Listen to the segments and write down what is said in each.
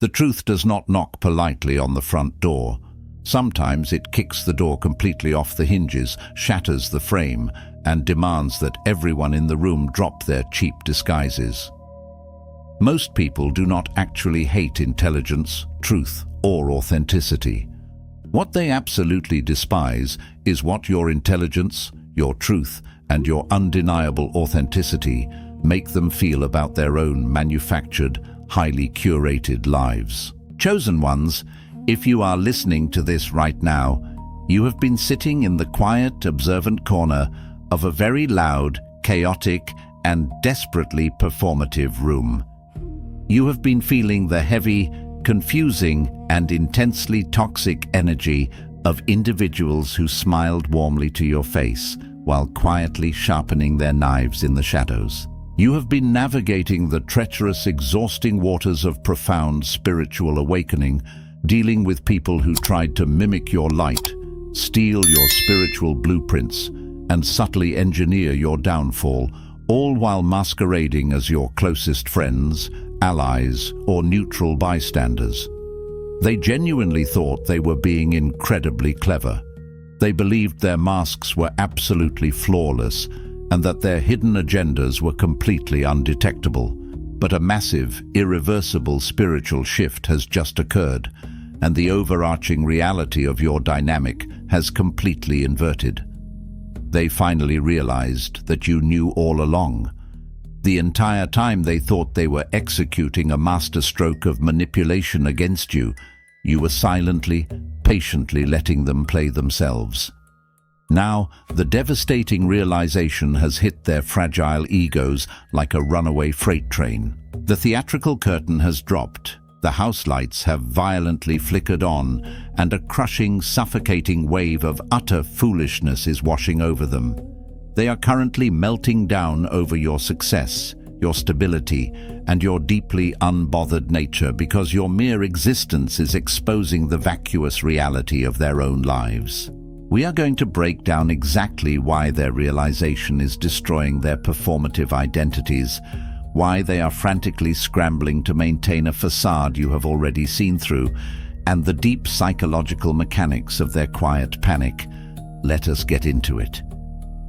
The truth does not knock politely on the front door. Sometimes it kicks the door completely off the hinges, shatters the frame, and demands that everyone in the room drop their cheap disguises. Most people do not actually hate intelligence, truth, or authenticity. What they absolutely despise is what your intelligence, your truth, and your undeniable authenticity make them feel about their own manufactured, highly curated lives. Chosen ones, if you are listening to this right now, you have been sitting in the quiet, observant corner of a very loud, chaotic, and desperately performative room. You have been feeling the heavy, confusing, and intensely toxic energy of individuals who smiled warmly to your face while quietly sharpening their knives in the shadows. You have been navigating the treacherous, exhausting waters of profound spiritual awakening, dealing with people who tried to mimic your light, steal your spiritual blueprints, and subtly engineer your downfall, all while masquerading as your closest friends, allies, or neutral bystanders. They genuinely thought they were being incredibly clever. They believed their masks were absolutely flawless and that their hidden agendas were completely undetectable. But a massive, irreversible spiritual shift has just occurred, and the overarching reality of your dynamic has completely inverted. They finally realized that you knew all along. The entire time they thought they were executing a masterstroke of manipulation against you, you were silently, patiently letting them play themselves. Now, the devastating realization has hit their fragile egos like a runaway freight train. The theatrical curtain has dropped. The house lights have violently flickered on, and a crushing, suffocating wave of utter foolishness is washing over them. They are currently melting down over your success, your stability, and your deeply unbothered nature because your mere existence is exposing the vacuous reality of their own lives. We are going to break down exactly why their realization is destroying their performative identities, why they are frantically scrambling to maintain a facade you have already seen through, and the deep psychological mechanics of their quiet panic. Let us get into it.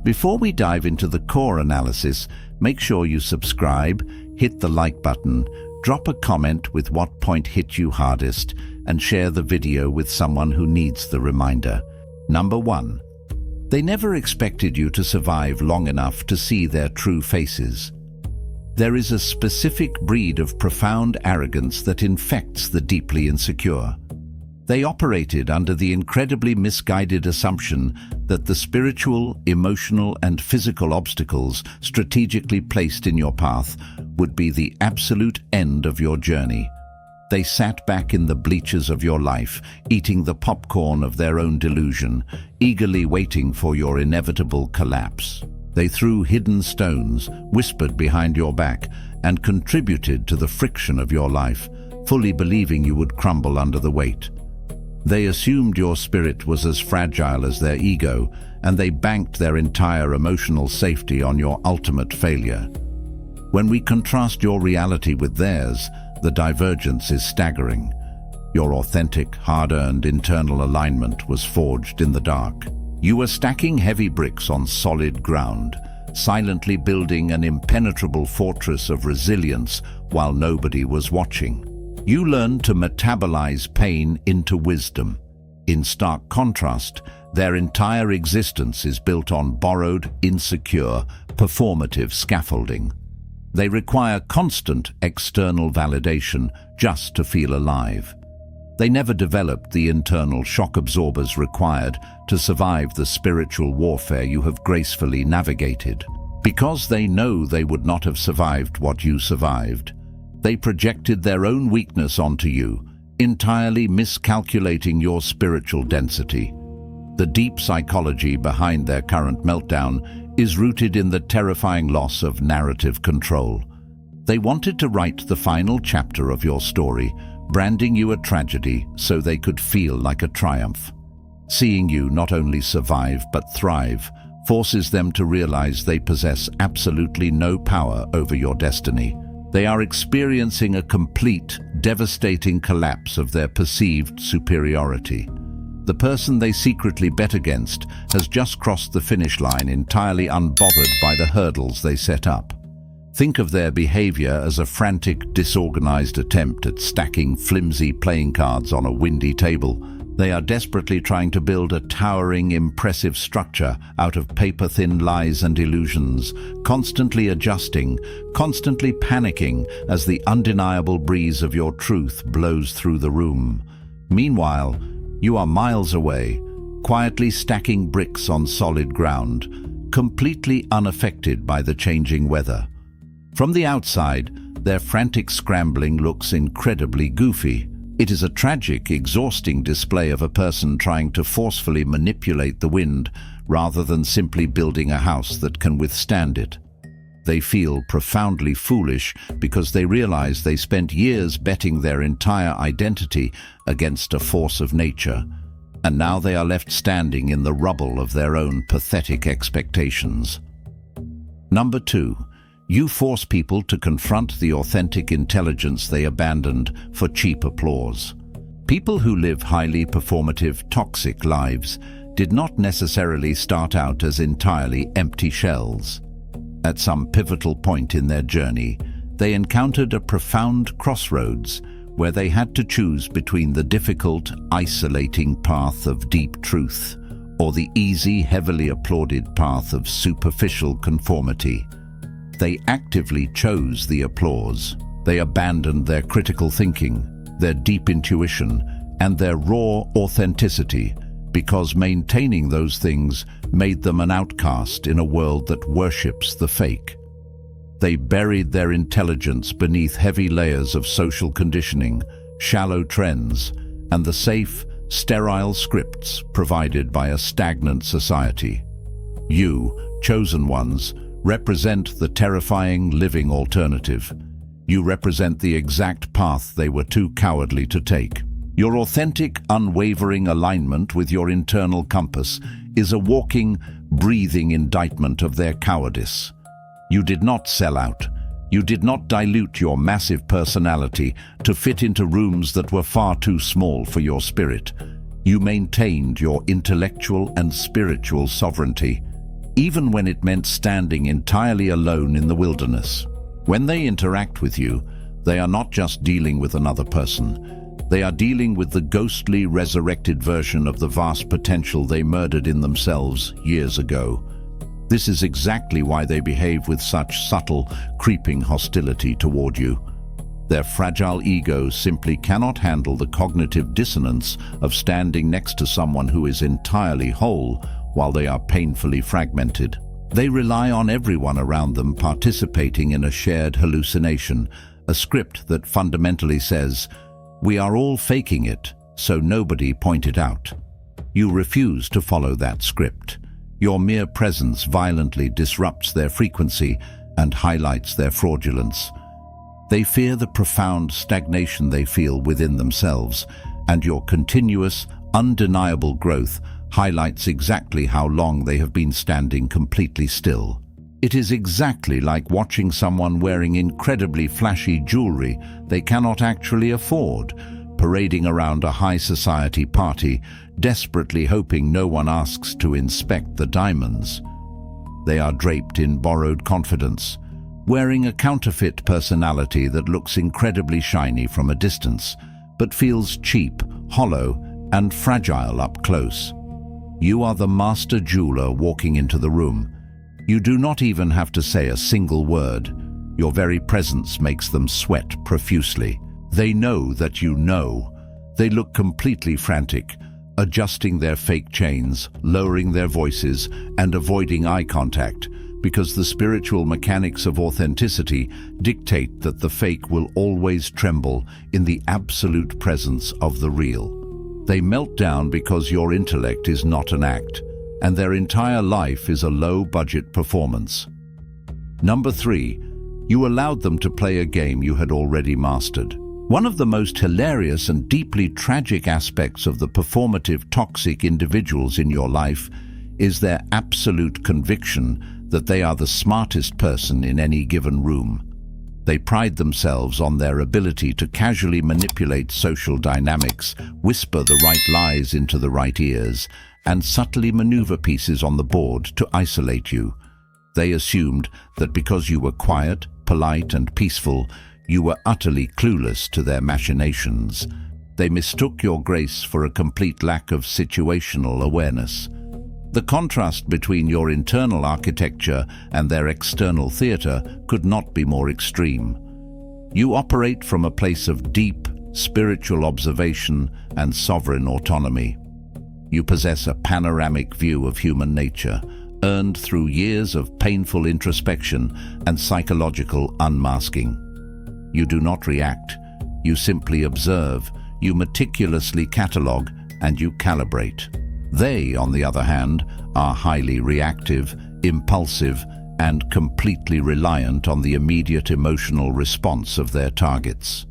Before we dive into the core analysis, make sure you subscribe, hit the like button, drop a comment with what point hit you hardest, and share the video with someone who needs the reminder. Number 1. They never expected you to survive long enough to see their true faces. There is a specific breed of profound arrogance that infects the deeply insecure. They operated under the incredibly misguided assumption that the spiritual, emotional, and physical obstacles strategically placed in your path would be the absolute end of your journey. They sat back in the bleachers of your life, eating the popcorn of their own delusion, eagerly waiting for your inevitable collapse. They threw hidden stones, whispered behind your back, and contributed to the friction of your life, fully believing you would crumble under the weight. They assumed your spirit was as fragile as their ego, and they banked their entire emotional safety on your ultimate failure. When we contrast your reality with theirs, the divergence is staggering. Your authentic, hard-earned internal alignment was forged in the dark. You were stacking heavy bricks on solid ground, silently building an impenetrable fortress of resilience while nobody was watching. You learned to metabolize pain into wisdom. In stark contrast, their entire existence is built on borrowed, insecure, performative scaffolding. They require constant external validation just to feel alive. They never developed the internal shock absorbers required to survive the spiritual warfare you have gracefully navigated. Because they know they would not have survived what you survived, they projected their own weakness onto you, entirely miscalculating your spiritual density. The deep psychology behind their current meltdown is rooted in the terrifying loss of narrative control. They wanted to write the final chapter of your story, branding you a tragedy so they could feel like a triumph. Seeing you not only survive but thrive forces them to realize they possess absolutely no power over your destiny. They are experiencing a complete, devastating collapse of their perceived superiority. The person they secretly bet against has just crossed the finish line entirely unbothered by the hurdles they set up. Think of their behavior as a frantic, disorganized attempt at stacking flimsy playing cards on a windy table. They are desperately trying to build a towering, impressive structure out of paper-thin lies and illusions, constantly adjusting, constantly panicking as the undeniable breeze of your truth blows through the room. Meanwhile, you are miles away, quietly stacking bricks on solid ground, completely unaffected by the changing weather. From the outside, their frantic scrambling looks incredibly goofy. It is a tragic, exhausting display of a person trying to forcefully manipulate the wind rather than simply building a house that can withstand it. They feel profoundly foolish because they realize they spent years betting their entire identity against a force of nature, and now they are left standing in the rubble of their own pathetic expectations. Number 2. You force people to confront the authentic intelligence they abandoned for cheap applause. People who live highly performative, toxic lives did not necessarily start out as entirely empty shells. At some pivotal point in their journey, they encountered a profound crossroads where they had to choose between the difficult, isolating path of deep truth or the easy, heavily applauded path of superficial conformity. They actively chose the applause. They abandoned their critical thinking, their deep intuition, and their raw authenticity because maintaining those things made them an outcast in a world that worships the fake. They buried their intelligence beneath heavy layers of social conditioning, shallow trends, and the safe, sterile scripts provided by a stagnant society. You, chosen ones, represent the terrifying living alternative. You represent the exact path they were too cowardly to take. Your authentic, unwavering alignment with your internal compass is a walking, breathing indictment of their cowardice. You did not sell out. You did not dilute your massive personality to fit into rooms that were far too small for your spirit. You maintained your intellectual and spiritual sovereignty, even when it meant standing entirely alone in the wilderness. When they interact with you, they are not just dealing with another person. They are dealing with the ghostly, resurrected version of the vast potential they murdered in themselves years ago. This is exactly why they behave with such subtle, creeping hostility toward you. Their fragile egos simply cannot handle the cognitive dissonance of standing next to someone who is entirely whole while they are painfully fragmented. They rely on everyone around them participating in a shared hallucination, a script that fundamentally says, "We are all faking it, so nobody point it out." You refuse to follow that script. Your mere presence violently disrupts their frequency and highlights their fraudulence. They fear the profound stagnation they feel within themselves, and your continuous, undeniable growth highlights exactly how long they have been standing completely still. It is exactly like watching someone wearing incredibly flashy jewelry they cannot actually afford, parading around a high society party, desperately hoping no one asks to inspect the diamonds. They are draped in borrowed confidence, wearing a counterfeit personality that looks incredibly shiny from a distance, but feels cheap, hollow, and fragile up close. You are the master jeweler walking into the room. You do not even have to say a single word. Your very presence makes them sweat profusely. They know that you know. They look completely frantic, adjusting their fake chains, lowering their voices, and avoiding eye contact, because the spiritual mechanics of authenticity dictate that the fake will always tremble in the absolute presence of the real. They melt down because your intellect is not an act, and their entire life is a low-budget performance. Number 3, you allowed them to play a game you had already mastered. One of the most hilarious and deeply tragic aspects of the performative, toxic individuals in your life is their absolute conviction that they are the smartest person in any given room. They pride themselves on their ability to casually manipulate social dynamics, whisper the right lies into the right ears, and subtly maneuver pieces on the board to isolate you. They assumed that because you were quiet, polite, and peaceful, you were utterly clueless to their machinations. They mistook your grace for a complete lack of situational awareness. The contrast between your internal architecture and their external theater could not be more extreme. You operate from a place of deep, spiritual observation and sovereign autonomy. You possess a panoramic view of human nature, earned through years of painful introspection and psychological unmasking. You do not react. You simply observe. You meticulously catalogue and you calibrate. They, on the other hand, are highly reactive, impulsive, and completely reliant on the immediate emotional response of their targets.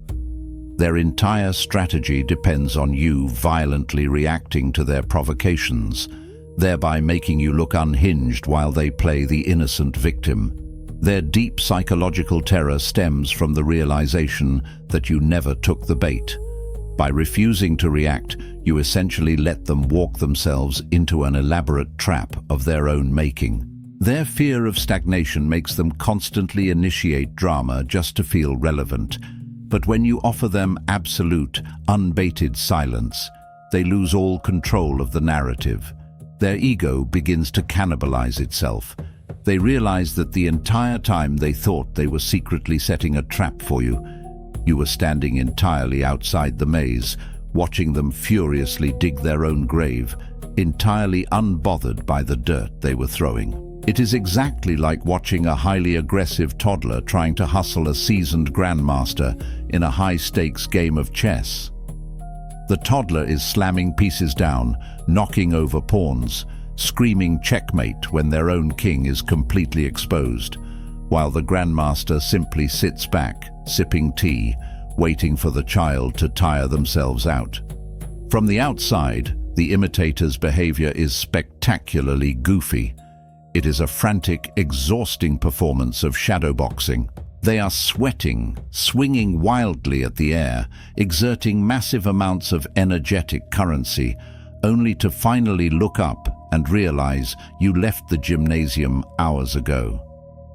Their entire strategy depends on you violently reacting to their provocations, thereby making you look unhinged while they play the innocent victim. Their deep psychological terror stems from the realization that you never took the bait. By refusing to react, you essentially let them walk themselves into an elaborate trap of their own making. Their fear of stagnation makes them constantly initiate drama just to feel relevant. But when you offer them absolute, unbaited silence, they lose all control of the narrative. Their ego begins to cannibalize itself. They realize that the entire time they thought they were secretly setting a trap for you. You were standing entirely outside the maze, watching them furiously dig their own grave, entirely unbothered by the dirt they were throwing. It is exactly like watching a highly aggressive toddler trying to hustle a seasoned grandmaster in a high-stakes game of chess. The toddler is slamming pieces down, knocking over pawns, screaming checkmate when their own king is completely exposed, while the grandmaster simply sits back, sipping tea, waiting for the child to tire themselves out. From the outside, the imitator's behavior is spectacularly goofy. It is a frantic, exhausting performance of shadowboxing. They are sweating, swinging wildly at the air, exerting massive amounts of energetic currency, only to finally look up and realize you left the gymnasium hours ago.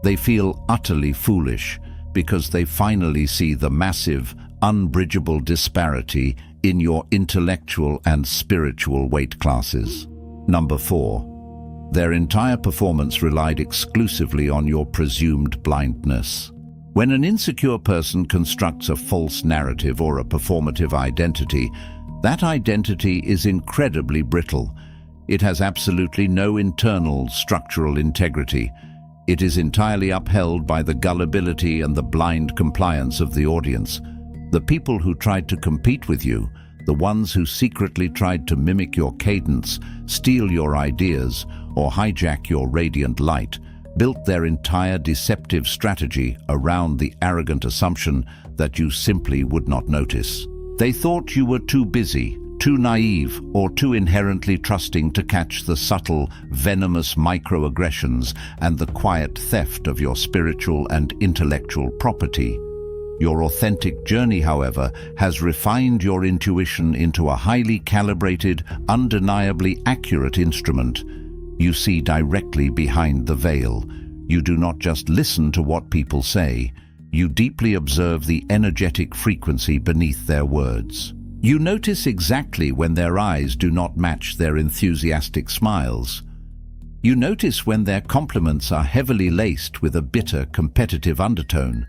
They feel utterly foolish because they finally see the massive, unbridgeable disparity in your intellectual and spiritual weight classes. Number 4. Their entire performance relied exclusively on your presumed blindness. When an insecure person constructs a false narrative or a performative identity, that identity is incredibly brittle. It has absolutely no internal structural integrity. It is entirely upheld by the gullibility and the blind compliance of the audience. The people who tried to compete with you, the ones who secretly tried to mimic your cadence, steal your ideas, or hijack your radiant light, built their entire deceptive strategy around the arrogant assumption that you simply would not notice. They thought you were too busy, too naive, or too inherently trusting to catch the subtle, venomous microaggressions and the quiet theft of your spiritual and intellectual property. Your authentic journey, however, has refined your intuition into a highly calibrated, undeniably accurate instrument. You see directly behind the veil. You do not just listen to what people say. You deeply observe the energetic frequency beneath their words. You notice exactly when their eyes do not match their enthusiastic smiles. You notice when their compliments are heavily laced with a bitter, competitive undertone.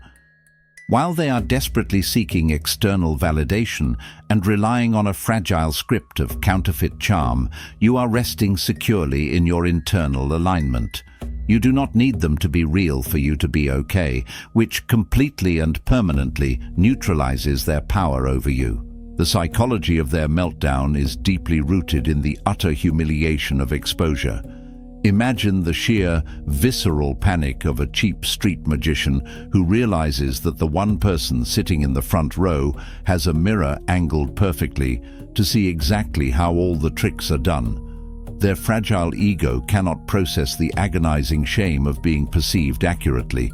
While they are desperately seeking external validation and relying on a fragile script of counterfeit charm, you are resting securely in your internal alignment. You do not need them to be real for you to be okay, which completely and permanently neutralizes their power over you. The psychology of their meltdown is deeply rooted in the utter humiliation of exposure. Imagine the sheer, visceral panic of a cheap street magician who realizes that the one person sitting in the front row has a mirror angled perfectly to see exactly how all the tricks are done. Their fragile ego cannot process the agonizing shame of being perceived accurately.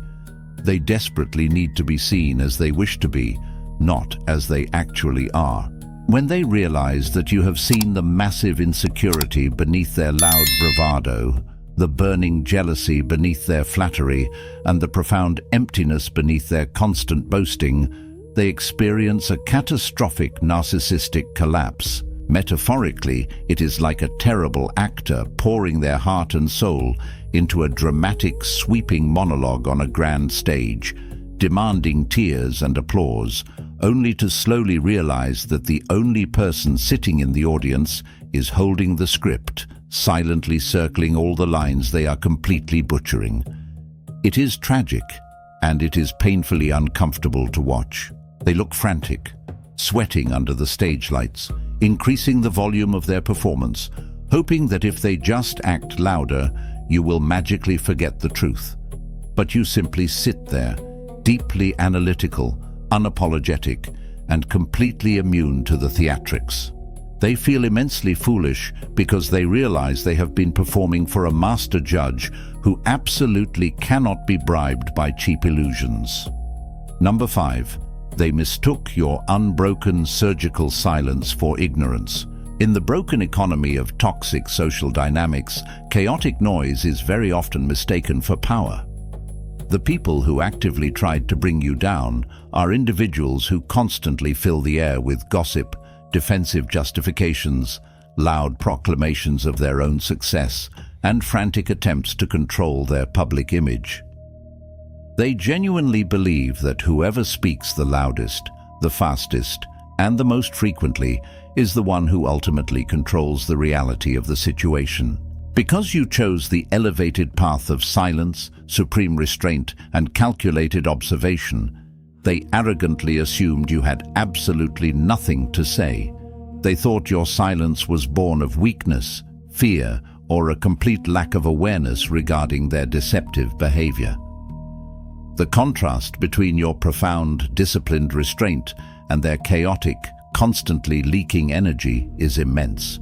They desperately need to be seen as they wish to be, not as they actually are. When they realize that you have seen the massive insecurity beneath their loud bravado, the burning jealousy beneath their flattery, and the profound emptiness beneath their constant boasting, they experience a catastrophic narcissistic collapse. Metaphorically, it is like a terrible actor pouring their heart and soul into a dramatic, sweeping monologue on a grand stage, demanding tears and applause, only to slowly realize that the only person sitting in the audience is holding the script, silently circling all the lines they are completely butchering. It is tragic, and it is painfully uncomfortable to watch. They look frantic, sweating under the stage lights, increasing the volume of their performance, hoping that if they just act louder, you will magically forget the truth. But you simply sit there, deeply analytical, unapologetic, and completely immune to the theatrics. They feel immensely foolish because they realize they have been performing for a master judge who absolutely cannot be bribed by cheap illusions. Number 5. They mistook your unbroken surgical silence for ignorance. In the broken economy of toxic social dynamics, chaotic noise is very often mistaken for power. The people who actively tried to bring you down are individuals who constantly fill the air with gossip, defensive justifications, loud proclamations of their own success, and frantic attempts to control their public image. They genuinely believe that whoever speaks the loudest, the fastest, and the most frequently is the one who ultimately controls the reality of the situation. Because you chose the elevated path of silence, supreme restraint, and calculated observation, they arrogantly assumed you had absolutely nothing to say. They thought your silence was born of weakness, fear, or a complete lack of awareness regarding their deceptive behavior. The contrast between your profound, disciplined restraint and their chaotic, constantly leaking energy is immense.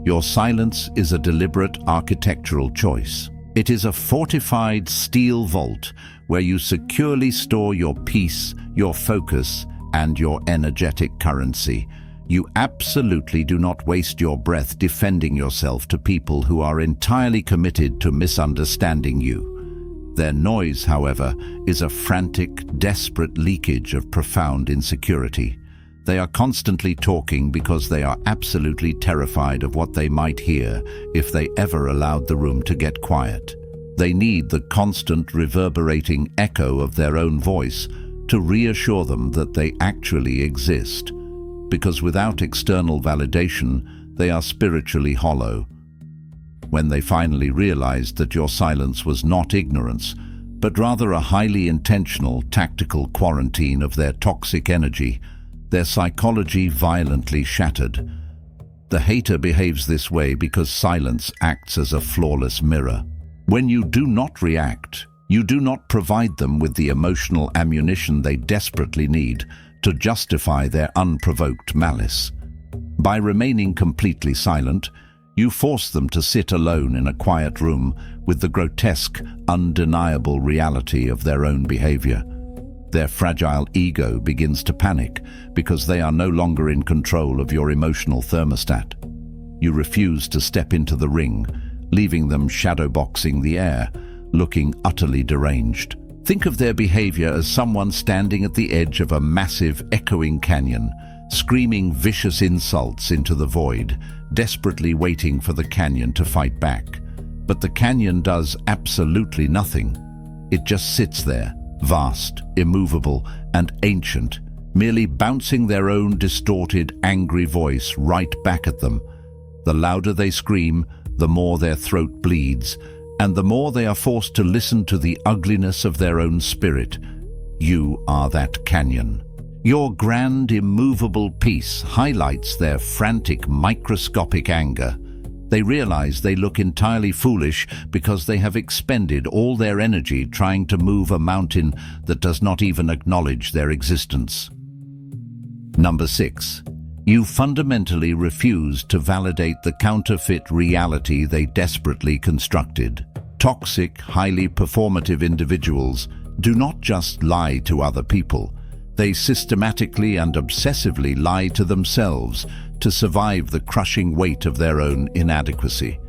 Your silence is a deliberate architectural choice. It is a fortified steel vault where you securely store your peace, your focus, and your energetic currency. You absolutely do not waste your breath defending yourself to people who are entirely committed to misunderstanding you. Their noise, however, is a frantic, desperate leakage of profound insecurity. They are constantly talking because they are absolutely terrified of what they might hear if they ever allowed the room to get quiet. They need the constant reverberating echo of their own voice to reassure them that they actually exist, because without external validation, they are spiritually hollow. When they finally realized that your silence was not ignorance, but rather a highly intentional, tactical quarantine of their toxic energy, their psychology violently shattered. The hater behaves this way because silence acts as a flawless mirror. When you do not react, you do not provide them with the emotional ammunition they desperately need to justify their unprovoked malice. By remaining completely silent, you force them to sit alone in a quiet room with the grotesque, undeniable reality of their own behavior. Their fragile ego begins to panic because they are no longer in control of your emotional thermostat. You refuse to step into the ring, leaving them shadowboxing the air, looking utterly deranged. Think of their behavior as someone standing at the edge of a massive, echoing canyon, screaming vicious insults into the void, desperately waiting for the canyon to fight back. But the canyon does absolutely nothing. It just sits there, vast, immovable, and ancient, merely bouncing their own distorted, angry voice right back at them. The louder they scream, the more their throat bleeds, and the more they are forced to listen to the ugliness of their own spirit. You are that canyon. Your grand, immovable peace highlights their frantic, microscopic anger. They realize they look entirely foolish because they have expended all their energy trying to move a mountain that does not even acknowledge their existence. Number 6. You fundamentally refuse to validate the counterfeit reality they desperately constructed. Toxic, highly performative individuals do not just lie to other people. They systematically and obsessively lie to themselves to survive the crushing weight of their own inadequacy.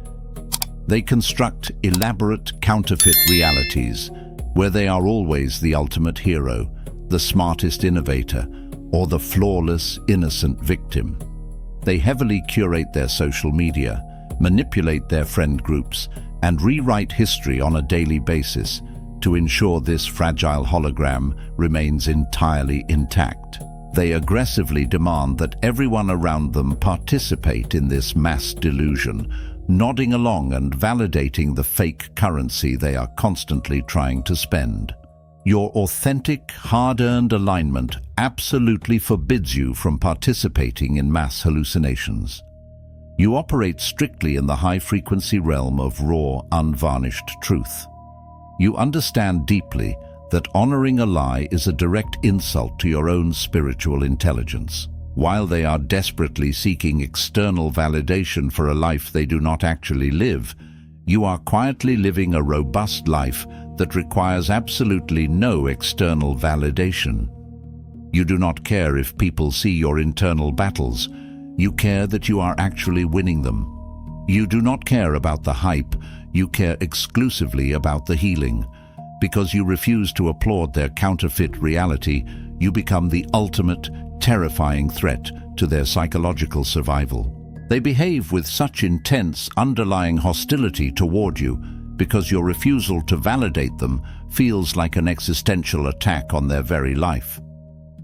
They construct elaborate counterfeit realities where they are always the ultimate hero, the smartest innovator, or the flawless, innocent victim. They heavily curate their social media, manipulate their friend groups, and rewrite history on a daily basis to ensure this fragile hologram remains entirely intact. They aggressively demand that everyone around them participate in this mass delusion, nodding along and validating the fake currency they are constantly trying to spend. Your authentic, hard-earned alignment absolutely forbids you from participating in mass hallucinations. You operate strictly in the high-frequency realm of raw, unvarnished truth. You understand deeply that honoring a lie is a direct insult to your own spiritual intelligence. While they are desperately seeking external validation for a life they do not actually live, you are quietly living a robust life that requires absolutely no external validation. You do not care if people see your internal battles. You care that you are actually winning them. You do not care about the hype. You care exclusively about the healing. Because you refuse to applaud their counterfeit reality, you become the ultimate, terrifying threat to their psychological survival. They behave with such intense, underlying hostility toward you because your refusal to validate them feels like an existential attack on their very life.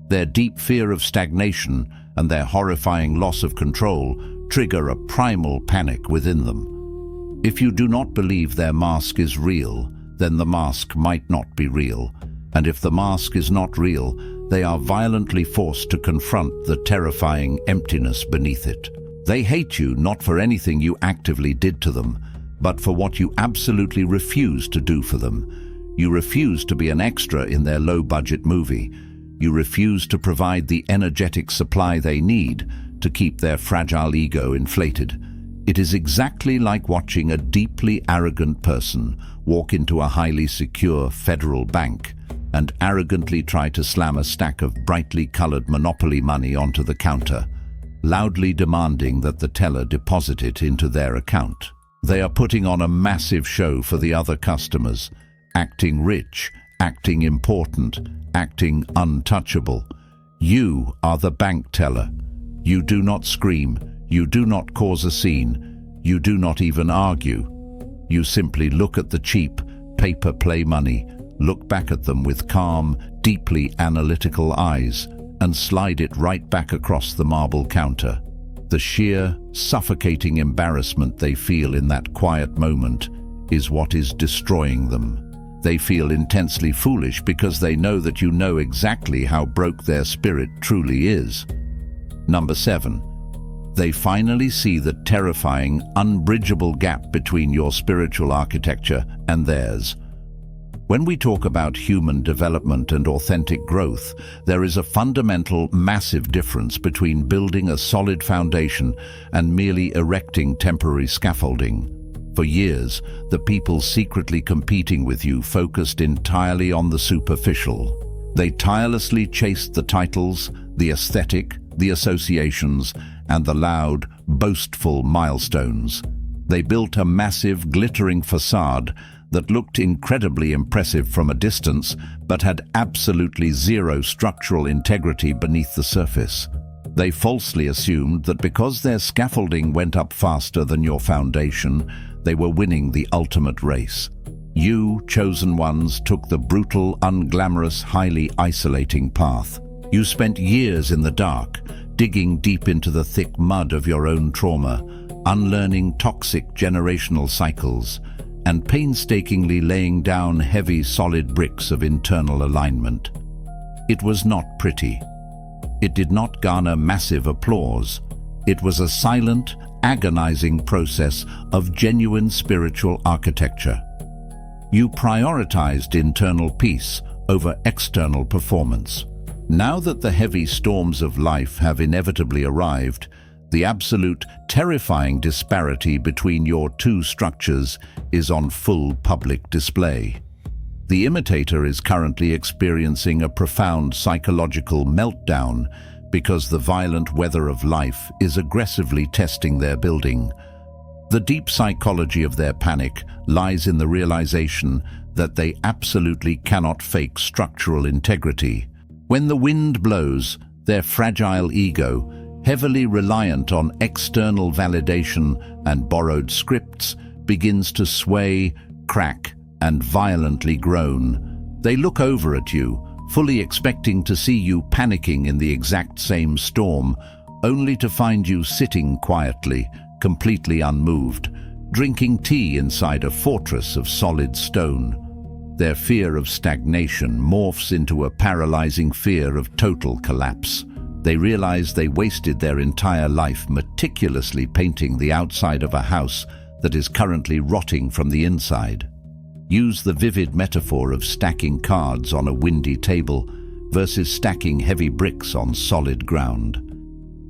Their deep fear of stagnation and their horrifying loss of control trigger a primal panic within them. If you do not believe their mask is real, then the mask might not be real. And if the mask is not real, they are violently forced to confront the terrifying emptiness beneath it. They hate you not for anything you actively did to them, but for what you absolutely refuse to do for them. You refuse to be an extra in their low-budget movie. You refuse to provide the energetic supply they need to keep their fragile ego inflated. It is exactly like watching a deeply arrogant person walk into a highly secure federal bank and arrogantly try to slam a stack of brightly colored Monopoly money onto the counter, loudly demanding that the teller deposit it into their account. They are putting on a massive show for the other customers, acting rich, acting important, acting untouchable. You are the bank teller. You do not scream. You do not cause a scene. You do not even argue. You simply look at the cheap, pay-per-play money, look back at them with calm, deeply analytical eyes, and slide it right back across the marble counter. The sheer, suffocating embarrassment they feel in that quiet moment is what is destroying them. They feel intensely foolish because they know that you know exactly how broke their spirit truly is. Number 7. They finally see the terrifying, unbridgeable gap between your spiritual architecture and theirs. When we talk about human development and authentic growth, there is a fundamental, massive difference between building a solid foundation and merely erecting temporary scaffolding. For years, the people secretly competing with you focused entirely on the superficial. They tirelessly chased the titles, the aesthetic, the associations, and the loud, boastful milestones. They built a massive, glittering facade that looked incredibly impressive from a distance, but had absolutely zero structural integrity beneath the surface. They falsely assumed that because their scaffolding went up faster than your foundation, they were winning the ultimate race. You, chosen ones, took the brutal, unglamorous, highly isolating path. You spent years in the dark, digging deep into the thick mud of your own trauma, unlearning toxic generational cycles, and painstakingly laying down heavy, solid bricks of internal alignment. It was not pretty. It did not garner massive applause. It was a silent, agonizing process of genuine spiritual architecture. You prioritized internal peace over external performance. Now that the heavy storms of life have inevitably arrived, the absolute, terrifying disparity between your two structures is on full public display. The imitator is currently experiencing a profound psychological meltdown because the violent weather of life is aggressively testing their building. The deep psychology of their panic lies in the realization that they absolutely cannot fake structural integrity. When the wind blows, their fragile ego, heavily reliant on external validation and borrowed scripts, begins to sway, crack, and violently groan. They look over at you, fully expecting to see you panicking in the exact same storm, only to find you sitting quietly, completely unmoved, drinking tea inside a fortress of solid stone. Their fear of stagnation morphs into a paralyzing fear of total collapse. They realize they wasted their entire life meticulously painting the outside of a house that is currently rotting from the inside. Use the vivid metaphor of stacking cards on a windy table versus stacking heavy bricks on solid ground.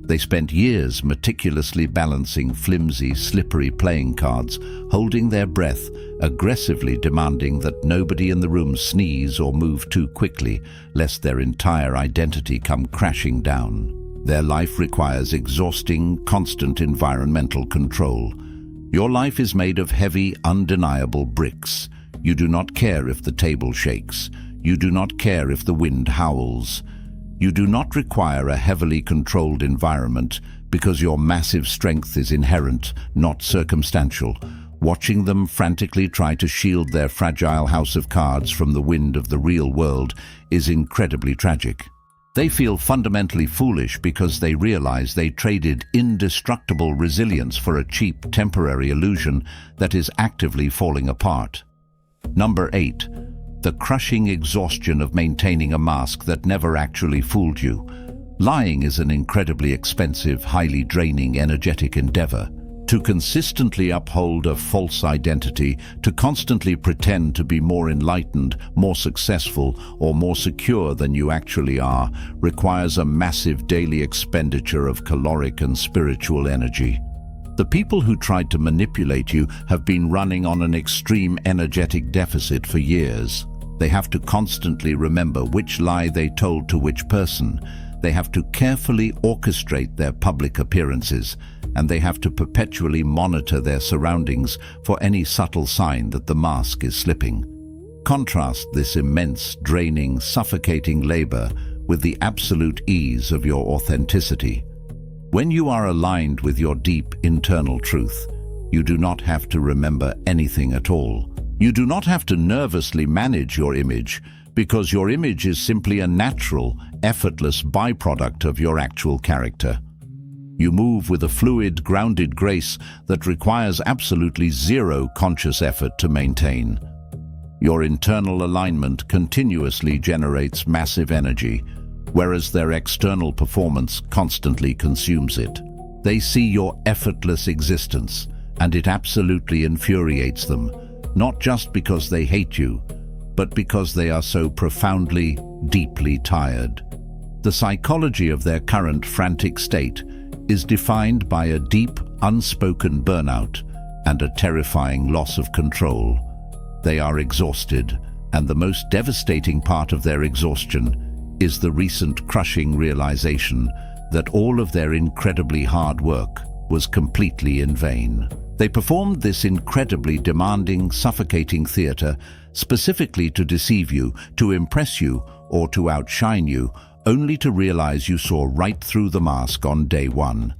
They spent years meticulously balancing flimsy, slippery playing cards, holding their breath, aggressively demanding that nobody in the room sneeze or move too quickly, lest their entire identity come crashing down. Their life requires exhausting, constant environmental control. Your life is made of heavy, undeniable bricks. You do not care if the table shakes. You do not care if the wind howls. You do not require a heavily controlled environment because your massive strength is inherent, not circumstantial. Watching them frantically try to shield their fragile house of cards from the wind of the real world is incredibly tragic. They feel fundamentally foolish because they realize they traded indestructible resilience for a cheap, temporary illusion that is actively falling apart. Number 8. The crushing exhaustion of maintaining a mask that never actually fooled you. Lying is an incredibly expensive, highly draining, energetic endeavor. To consistently uphold a false identity, to constantly pretend to be more enlightened, more successful, or more secure than you actually are, requires a massive daily expenditure of caloric and spiritual energy. The people who tried to manipulate you have been running on an extreme energetic deficit for years. They have to constantly remember which lie they told to which person. They have to carefully orchestrate their public appearances, and they have to perpetually monitor their surroundings for any subtle sign that the mask is slipping. Contrast this immense, draining, suffocating labor with the absolute ease of your authenticity. When you are aligned with your deep internal truth, you do not have to remember anything at all. You do not have to nervously manage your image, because your image is simply a natural, effortless byproduct of your actual character. You move with a fluid, grounded grace that requires absolutely zero conscious effort to maintain. Your internal alignment continuously generates massive energy, whereas their external performance constantly consumes it. They see your effortless existence, and it absolutely infuriates them, not just because they hate you, but because they are so profoundly, deeply tired. The psychology of their current frantic state is defined by a deep, unspoken burnout and a terrifying loss of control. They are exhausted, and the most devastating part of their exhaustion is the recent crushing realization that all of their incredibly hard work was completely in vain. They performed this incredibly demanding, suffocating theater specifically to deceive you, to impress you, or to outshine you, only to realize you saw right through the mask on day one.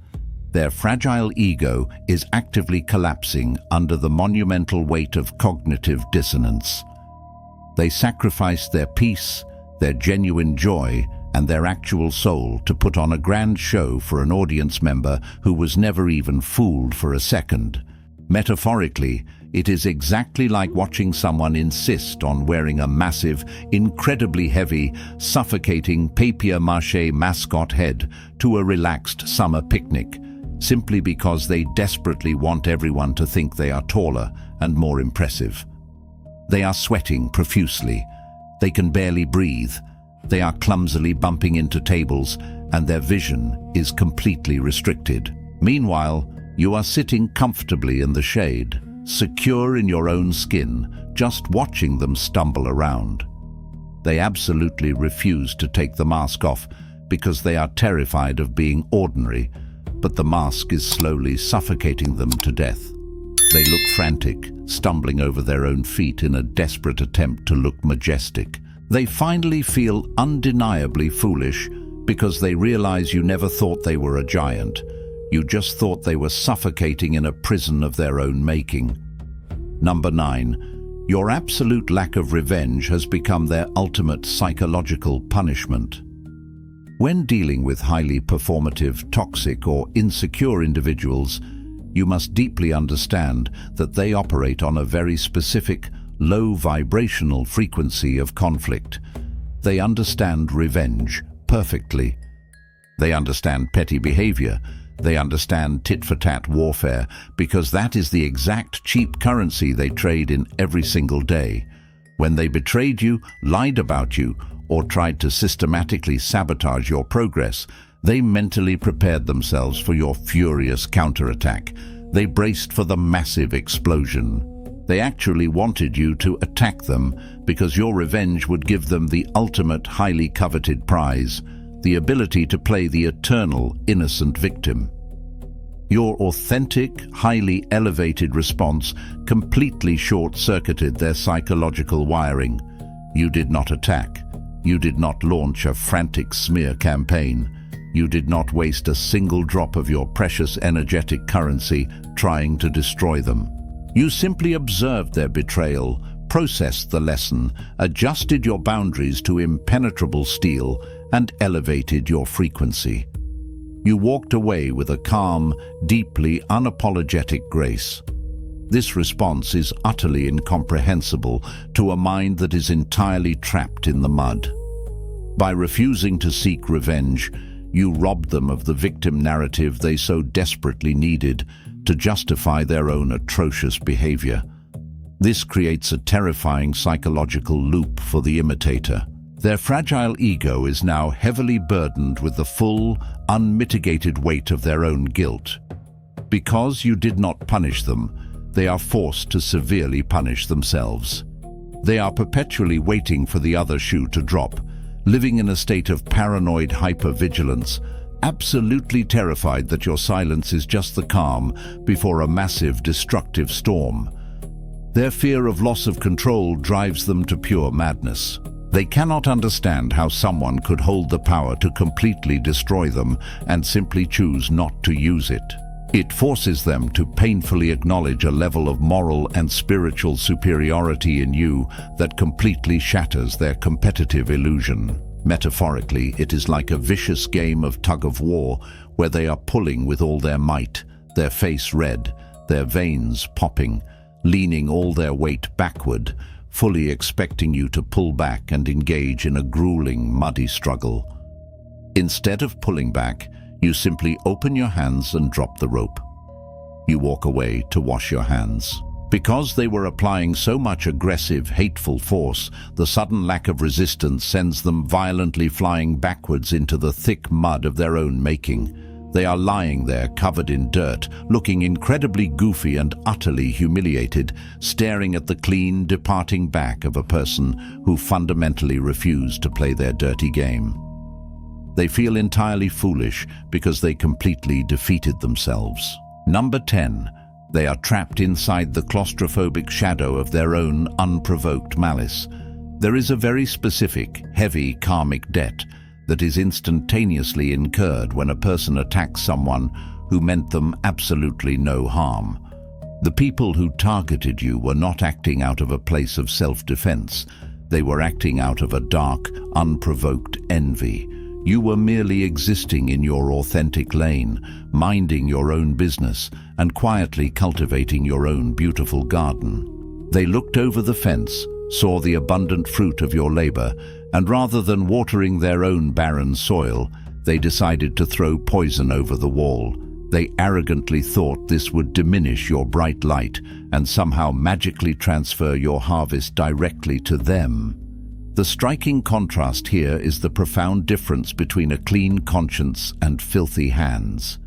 Their fragile ego is actively collapsing under the monumental weight of cognitive dissonance. They sacrificed their peace, their genuine joy, and their actual soul to put on a grand show for an audience member who was never even fooled for a second. Metaphorically, it is exactly like watching someone insist on wearing a massive, incredibly heavy, suffocating papier-mâché mascot head to a relaxed summer picnic, simply because they desperately want everyone to think they are taller and more impressive. They are sweating profusely. They can barely breathe. They are clumsily bumping into tables, and their vision is completely restricted. Meanwhile, you are sitting comfortably in the shade, secure in your own skin, just watching them stumble around. They absolutely refuse to take the mask off because they are terrified of being ordinary, but the mask is slowly suffocating them to death. They look frantic, stumbling over their own feet in a desperate attempt to look majestic. They finally feel undeniably foolish because they realize you never thought they were a giant. You just thought they were suffocating in a prison of their own making. Number 9. Your absolute lack of revenge has become their ultimate psychological punishment. When dealing with highly performative, toxic, or insecure individuals, you must deeply understand that they operate on a very specific, low vibrational frequency of conflict. They understand revenge perfectly. They understand petty behavior. They understand tit-for-tat warfare because that is the exact cheap currency they trade in every single day. When they betrayed you, lied about you, or tried to systematically sabotage your progress, they mentally prepared themselves for your furious counterattack. They braced for the massive explosion. They actually wanted you to attack them because your revenge would give them the ultimate highly coveted prize, the ability to play the eternal innocent victim. Your authentic, highly elevated response completely short-circuited their psychological wiring. You did not attack. You did not launch a frantic smear campaign. You did not waste a single drop of your precious energetic currency trying to destroy them. You simply observed their betrayal, processed the lesson, adjusted your boundaries to impenetrable steel, and elevated your frequency. You walked away with a calm, deeply unapologetic grace. This response is utterly incomprehensible to a mind that is entirely trapped in the mud. By refusing to seek revenge, you robbed them of the victim narrative they so desperately needed to justify their own atrocious behavior. This creates a terrifying psychological loop for the imitator. Their fragile ego is now heavily burdened with the full, unmitigated weight of their own guilt. Because you did not punish them, they are forced to severely punish themselves. They are perpetually waiting for the other shoe to drop, living in a state of paranoid hypervigilance, absolutely terrified that your silence is just the calm before a massive destructive storm. Their fear of loss of control drives them to pure madness. They cannot understand how someone could hold the power to completely destroy them and simply choose not to use it. It forces them to painfully acknowledge a level of moral and spiritual superiority in you that completely shatters their competitive illusion. Metaphorically, it is like a vicious game of tug-of-war where they are pulling with all their might, their face red, their veins popping, leaning all their weight backward, fully expecting you to pull back and engage in a grueling, muddy struggle. Instead of pulling back, you simply open your hands and drop the rope. You walk away to wash your hands. Because they were applying so much aggressive, hateful force, the sudden lack of resistance sends them violently flying backwards into the thick mud of their own making. They are lying there covered in dirt, looking incredibly goofy and utterly humiliated, staring at the clean, departing back of a person who fundamentally refused to play their dirty game. They feel entirely foolish because they completely defeated themselves. Number 10. They are trapped inside the claustrophobic shadow of their own unprovoked malice. There is a very specific, heavy karmic debt that is instantaneously incurred when a person attacks someone who meant them absolutely no harm. The people who targeted you were not acting out of a place of self-defense. They were acting out of a dark, unprovoked envy. You were merely existing in your authentic lane, minding your own business, and quietly cultivating your own beautiful garden. They looked over the fence, saw the abundant fruit of your labor, and rather than watering their own barren soil, they decided to throw poison over the wall. They arrogantly thought this would diminish your bright light and somehow magically transfer your harvest directly to them. The striking contrast here is the profound difference between a clean conscience and filthy hands.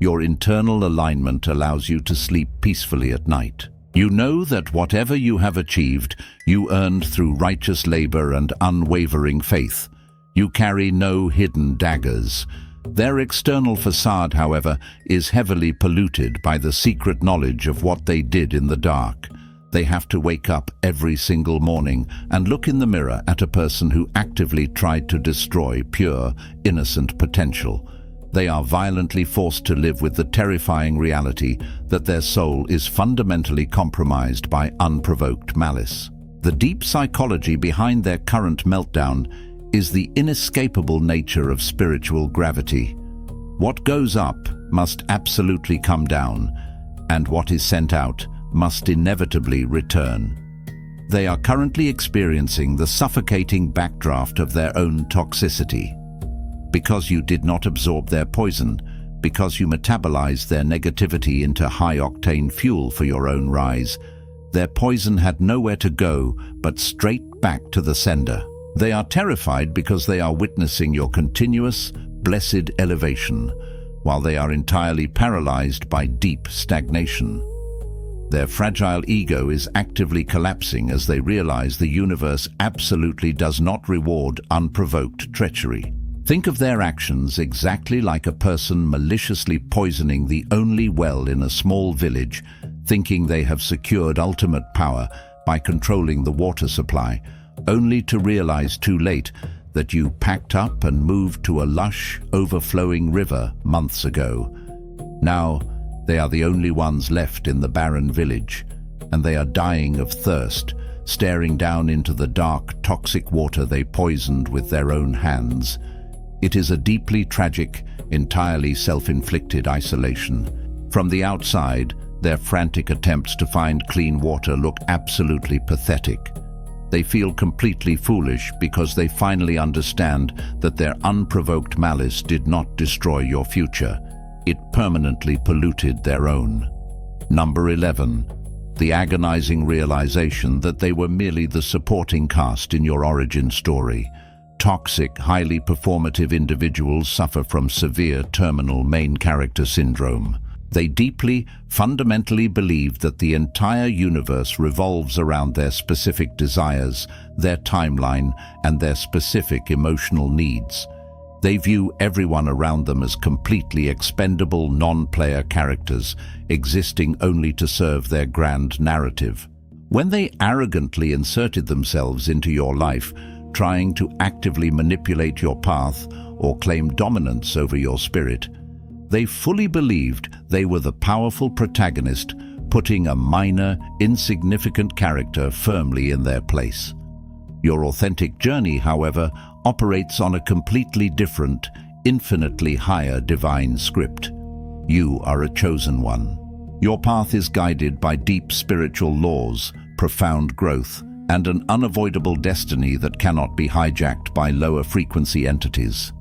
Your internal alignment allows you to sleep peacefully at night. You know that whatever you have achieved, you earned through righteous labor and unwavering faith. You carry no hidden daggers. Their external facade, however, is heavily polluted by the secret knowledge of what they did in the dark. They have to wake up every single morning and look in the mirror at a person who actively tried to destroy pure, innocent potential. They are violently forced to live with the terrifying reality that their soul is fundamentally compromised by unprovoked malice. The deep psychology behind their current meltdown is the inescapable nature of spiritual gravity. What goes up must absolutely come down, and what is sent out must inevitably return. They are currently experiencing the suffocating backdraft of their own toxicity. Because you did not absorb their poison, because you metabolized their negativity into high-octane fuel for your own rise, their poison had nowhere to go but straight back to the sender. They are terrified because they are witnessing your continuous, blessed elevation, while they are entirely paralyzed by deep stagnation. Their fragile ego is actively collapsing as they realize the universe absolutely does not reward unprovoked treachery. Think of their actions exactly like a person maliciously poisoning the only well in a small village, thinking they have secured ultimate power by controlling the water supply, only to realize too late that you packed up and moved to a lush, overflowing river months ago. Now, they are the only ones left in the barren village, and they are dying of thirst, staring down into the dark, toxic water they poisoned with their own hands. It is a deeply tragic, entirely self-inflicted isolation. From the outside, their frantic attempts to find clean water look absolutely pathetic. They feel completely foolish because they finally understand that their unprovoked malice did not destroy your future. It permanently polluted their own. Number 11. The agonizing realization that they were merely the supporting cast in your origin story. Toxic, highly performative individuals suffer from severe terminal main character syndrome. They deeply, fundamentally believe that the entire universe revolves around their specific desires, their timeline, and their specific emotional needs. They view everyone around them as completely expendable non-player characters, existing only to serve their grand narrative. When they arrogantly inserted themselves into your life, trying to actively manipulate your path or claim dominance over your spirit, they fully believed they were the powerful protagonist, putting a minor, insignificant character firmly in their place. Your authentic journey, however, operates on a completely different, infinitely higher divine script. You are a chosen one. Your path is guided by deep spiritual laws, profound growth, and an unavoidable destiny that cannot be hijacked by lower frequency entities.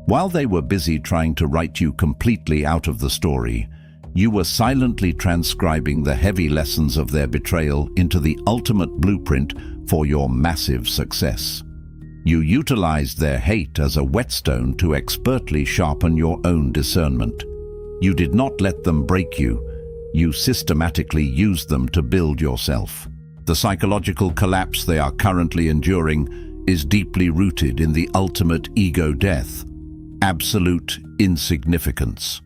While they were busy trying to write you completely out of the story, you were silently transcribing the heavy lessons of their betrayal into the ultimate blueprint for your massive success. You utilized their hate as a whetstone to expertly sharpen your own discernment. You did not let them break you. You systematically used them to build yourself. The psychological collapse they are currently enduring is deeply rooted in the ultimate ego death, absolute insignificance.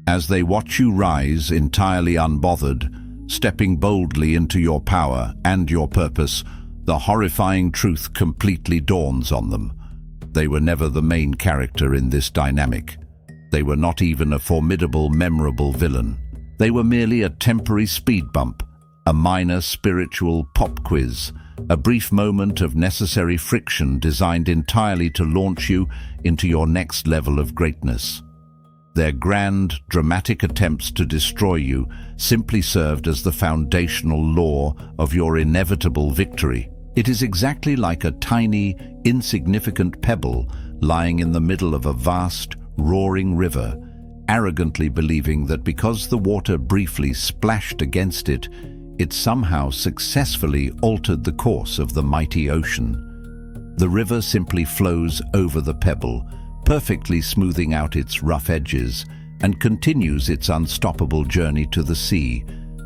As they watch you rise entirely unbothered, stepping boldly into your power and your purpose, the horrifying truth completely dawns on them. They were never the main character in this dynamic. They were not even a formidable, memorable villain. They were merely a temporary speed bump, a minor spiritual pop quiz, a brief moment of necessary friction designed entirely to launch you into your next level of greatness. Their grand, dramatic attempts to destroy you simply served as the foundational law of your inevitable victory. It is exactly like a tiny, insignificant pebble lying in the middle of a vast, roaring river, arrogantly believing that because the water briefly splashed against it, it somehow successfully altered the course of the mighty ocean. The river simply flows over the pebble, perfectly smoothing out its rough edges, and continues its unstoppable journey to the sea,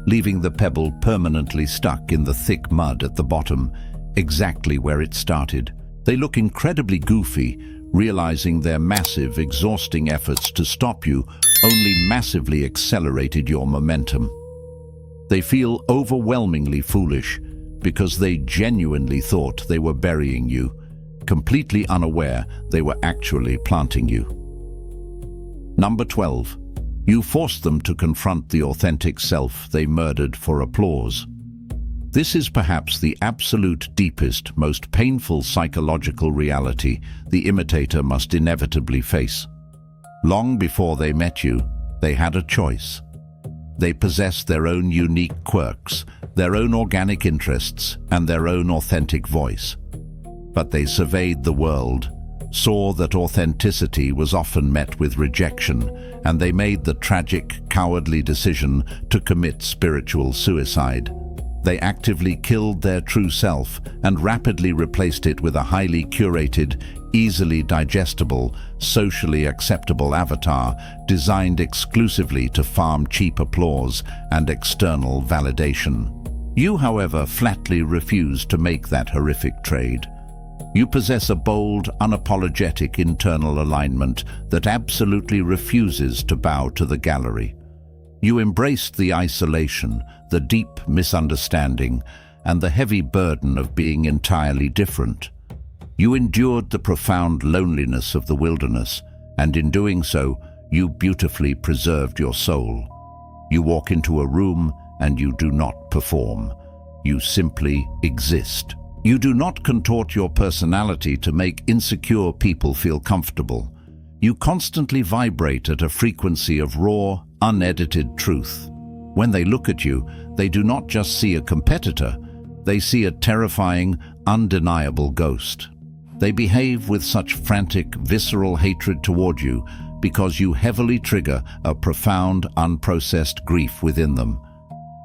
leaving the pebble permanently stuck in the thick mud at the bottom, exactly where it started. They look incredibly goofy, realizing their massive, exhausting efforts to stop you only massively accelerated your momentum. They feel overwhelmingly foolish because they genuinely thought they were burying you, completely unaware they were actually planting you. Number 12. You forced them to confront the authentic self they murdered for applause. This is perhaps the absolute deepest, most painful psychological reality the imitator must inevitably face. Long before they met you, they had a choice. They possessed their own unique quirks, their own organic interests, and their own authentic voice. But they surveyed the world, saw that authenticity was often met with rejection, and they made the tragic, cowardly decision to commit spiritual suicide. They actively killed their true self and rapidly replaced it with a highly curated, easily digestible, socially acceptable avatar designed exclusively to farm cheap applause and external validation. You, however, flatly refuse to make that horrific trade. You possess a bold, unapologetic internal alignment that absolutely refuses to bow to the gallery. You embraced the isolation, the deep misunderstanding, and the heavy burden of being entirely different. You endured the profound loneliness of the wilderness, and in doing so, you beautifully preserved your soul. You walk into a room and you do not perform. You simply exist. You do not contort your personality to make insecure people feel comfortable. You constantly vibrate at a frequency of raw, unedited truth. When they look at you, they do not just see a competitor, they see a terrifying, undeniable ghost. They behave with such frantic, visceral hatred toward you because you heavily trigger a profound, unprocessed grief within them.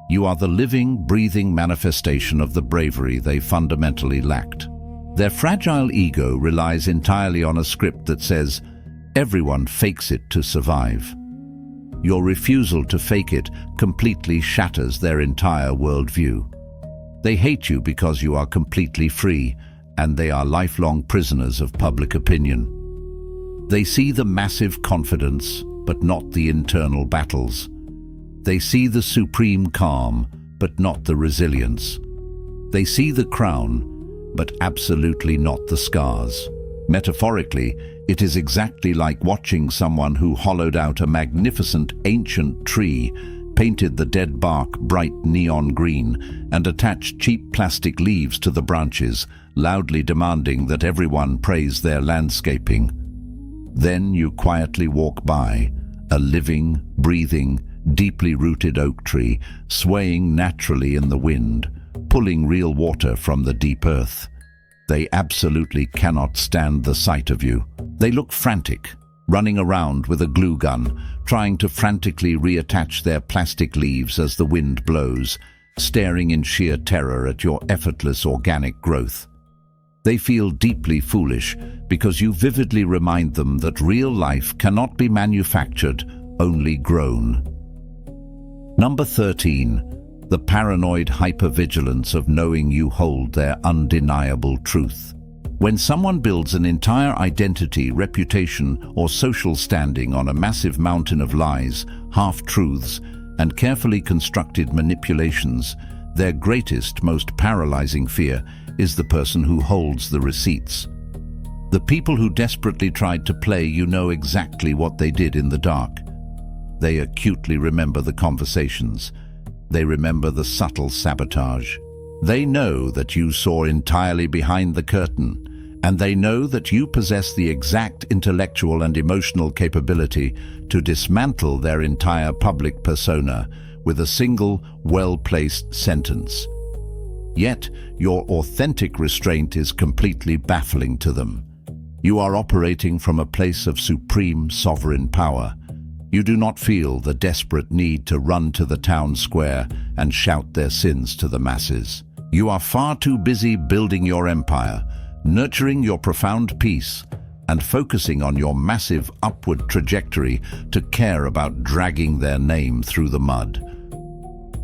You are the living, breathing manifestation of the bravery they fundamentally lacked. Their fragile ego relies entirely on a script that says, "Everyone fakes it to survive." Your refusal to fake it completely shatters their entire worldview. They hate you because you are completely free, and they are lifelong prisoners of public opinion. They see the massive confidence, but not the internal battles. They see the supreme calm, but not the resilience. They see the crown, but absolutely not the scars. Metaphorically, it is exactly like watching someone who hollowed out a magnificent ancient tree, painted the dead bark bright neon green, and attached cheap plastic leaves to the branches, loudly demanding that everyone praise their landscaping. Then you quietly walk by, a living, breathing, deeply rooted oak tree, swaying naturally in the wind, pulling real water from the deep earth. They absolutely cannot stand the sight of you. They look frantic, running around with a glue gun, trying to frantically reattach their plastic leaves as the wind blows, staring in sheer terror at your effortless organic growth. They feel deeply foolish because you vividly remind them that real life cannot be manufactured, only grown. Number 13. The paranoid hypervigilance of knowing you hold their undeniable truth. When someone builds an entire identity, reputation, or social standing on a massive mountain of lies, half-truths, and carefully constructed manipulations, their greatest, most paralyzing fear is the person who holds the receipts. The people who desperately tried to play you know exactly what they did in the dark. They acutely remember the conversations. They remember the subtle sabotage. They know that you saw entirely behind the curtain, and they know that you possess the exact intellectual and emotional capability to dismantle their entire public persona with a single, well-placed sentence. Yet, your authentic restraint is completely baffling to them. You are operating from a place of supreme sovereign power. You do not feel the desperate need to run to the town square and shout their sins to the masses. You are far too busy building your empire, nurturing your profound peace, and focusing on your massive upward trajectory to care about dragging their name through the mud.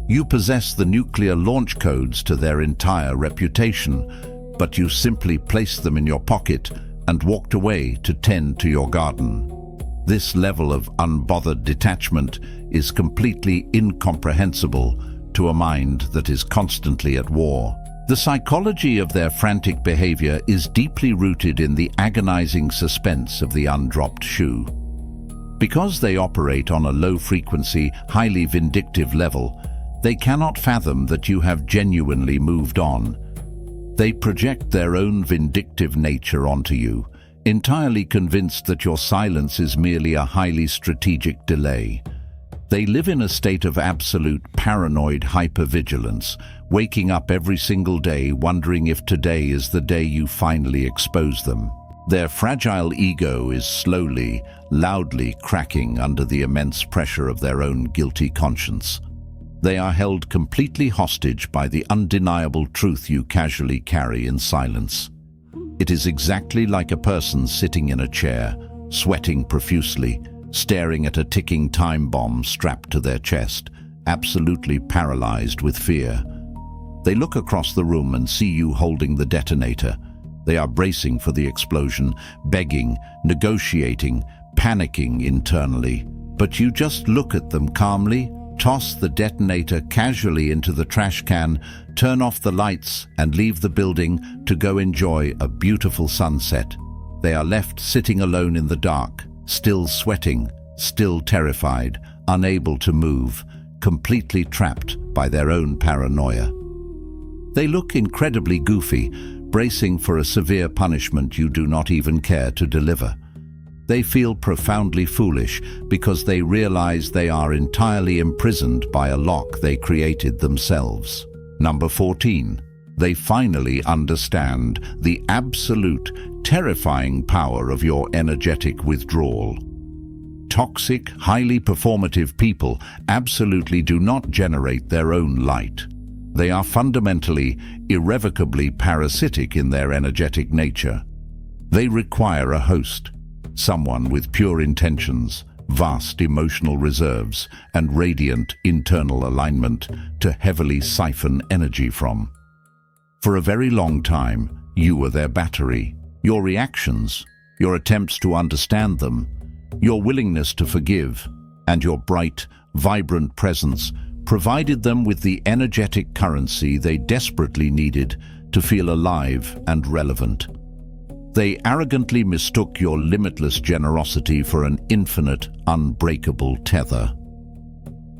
You possess the nuclear launch codes to their entire reputation, but you simply placed them in your pocket and walked away to tend to your garden. This level of unbothered detachment is completely incomprehensible to a mind that is constantly at war. The psychology of their frantic behavior is deeply rooted in the agonizing suspense of the undropped shoe. Because they operate on a low-frequency, highly vindictive level, they cannot fathom that you have genuinely moved on. They project their own vindictive nature onto you, entirely convinced that your silence is merely a highly strategic delay. They live in a state of absolute paranoid hypervigilance, waking up every single day wondering if today is the day you finally expose them. Their fragile ego is slowly, loudly cracking under the immense pressure of their own guilty conscience. They are held completely hostage by the undeniable truth you casually carry in silence. It is exactly like a person sitting in a chair, sweating profusely, staring at a ticking time bomb strapped to their chest, absolutely paralyzed with fear. They look across the room and see you holding the detonator. They are bracing for the explosion, begging, negotiating, panicking internally. But you just look at them calmly, toss the detonator casually into the trash can, turn off the lights and leave the building to go enjoy a beautiful sunset. They are left sitting alone in the dark, still sweating, still terrified, unable to move, completely trapped by their own paranoia. They look incredibly goofy, bracing for a severe punishment you do not even care to deliver. They feel profoundly foolish because they realize they are entirely imprisoned by a lock they created themselves. Number 14. They finally understand the absolute, terrifying power of your energetic withdrawal. Toxic, highly performative people absolutely do not generate their own light. They are fundamentally, irrevocably parasitic in their energetic nature. They require a host, someone with pure intentions, vast emotional reserves, and radiant internal alignment to heavily siphon energy from. For a very long time, you were their battery. Your reactions, your attempts to understand them, your willingness to forgive, and your bright, vibrant presence provided them with the energetic currency they desperately needed to feel alive and relevant. They arrogantly mistook your limitless generosity for an infinite, unbreakable tether.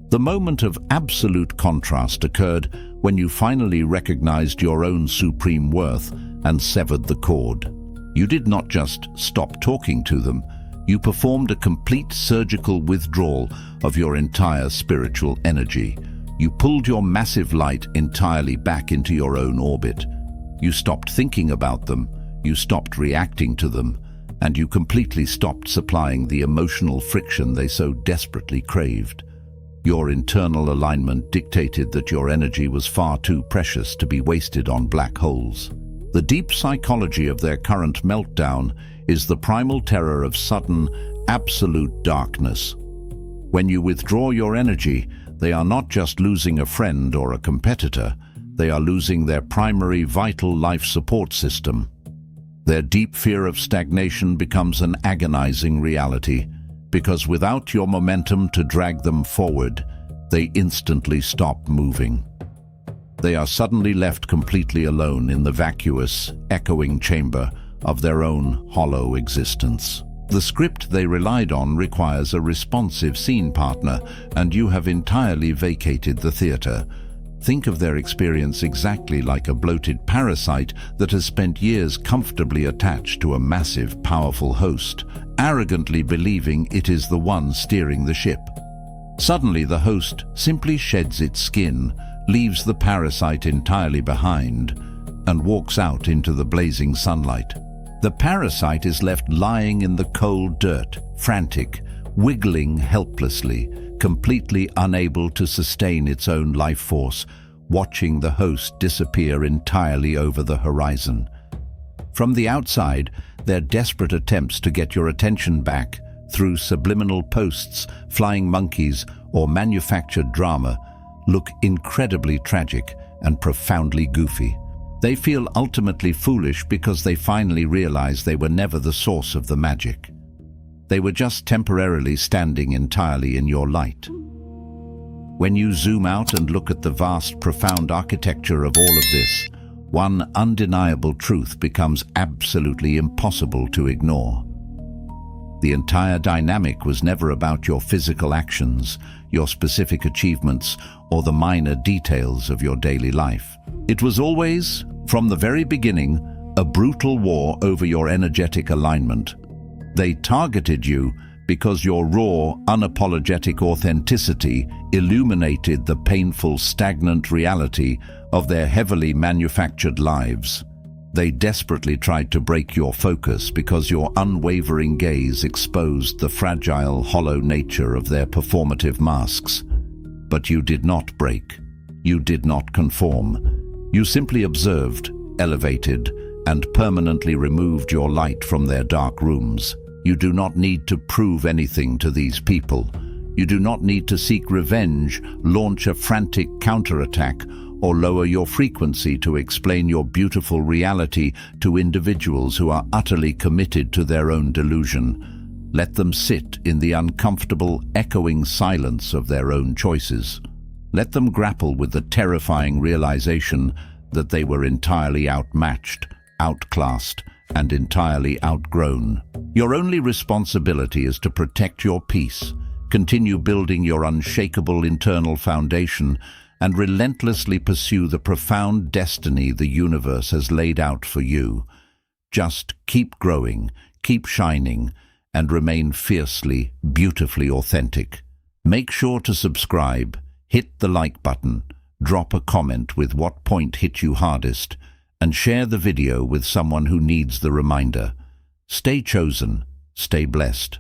The moment of absolute contrast occurred when you finally recognized your own supreme worth and severed the cord. You did not just stop talking to them, you performed a complete surgical withdrawal of your entire spiritual energy. You pulled your massive light entirely back into your own orbit. You stopped thinking about them, you stopped reacting to them, and you completely stopped supplying the emotional friction they so desperately craved. Your internal alignment dictated that your energy was far too precious to be wasted on black holes. The deep psychology of their current meltdown is the primal terror of sudden, absolute darkness. When you withdraw your energy, they are not just losing a friend or a competitor, they are losing their primary vital life support system. Their deep fear of stagnation becomes an agonizing reality, because without your momentum to drag them forward, they instantly stop moving. They are suddenly left completely alone in the vacuous, echoing chamber of their own hollow existence. The script they relied on requires a responsive scene partner, and you have entirely vacated the theater. Think of their experience exactly like a bloated parasite that has spent years comfortably attached to a massive, powerful host, arrogantly believing it is the one steering the ship. Suddenly, the host simply sheds its skin, leaves the parasite entirely behind, and walks out into the blazing sunlight. The parasite is left lying in the cold dirt, frantic, wiggling helplessly, completely unable to sustain its own life force, watching the host disappear entirely over the horizon. From the outside, their desperate attempts to get your attention back through subliminal posts, flying monkeys, or manufactured drama look incredibly tragic and profoundly goofy. They feel ultimately foolish because they finally realize they were never the source of the magic. They were just temporarily standing entirely in your light. When you zoom out and look at the vast, profound architecture of all of this, one undeniable truth becomes absolutely impossible to ignore. The entire dynamic was never about your physical actions, your specific achievements, or the minor details of your daily life. It was always, from the very beginning, a brutal war over your energetic alignment. They targeted you because your raw, unapologetic authenticity illuminated the painful, stagnant reality of their heavily manufactured lives. They desperately tried to break your focus because your unwavering gaze exposed the fragile, hollow nature of their performative masks. But you did not break. You did not conform. You simply observed, elevated, and permanently removed your light from their dark rooms. You do not need to prove anything to these people. You do not need to seek revenge, launch a frantic counterattack, or lower your frequency to explain your beautiful reality to individuals who are utterly committed to their own delusion. Let them sit in the uncomfortable, echoing silence of their own choices. Let them grapple with the terrifying realization that they were entirely outmatched, outclassed, and entirely outgrown. Your only responsibility is to protect your peace, continue building your unshakable internal foundation, and relentlessly pursue the profound destiny the universe has laid out for you. Just keep growing, keep shining, and remain fiercely, beautifully authentic. Make sure to subscribe, hit the like button, drop a comment with what point hit you hardest, and share the video with someone who needs the reminder. Stay chosen, stay blessed.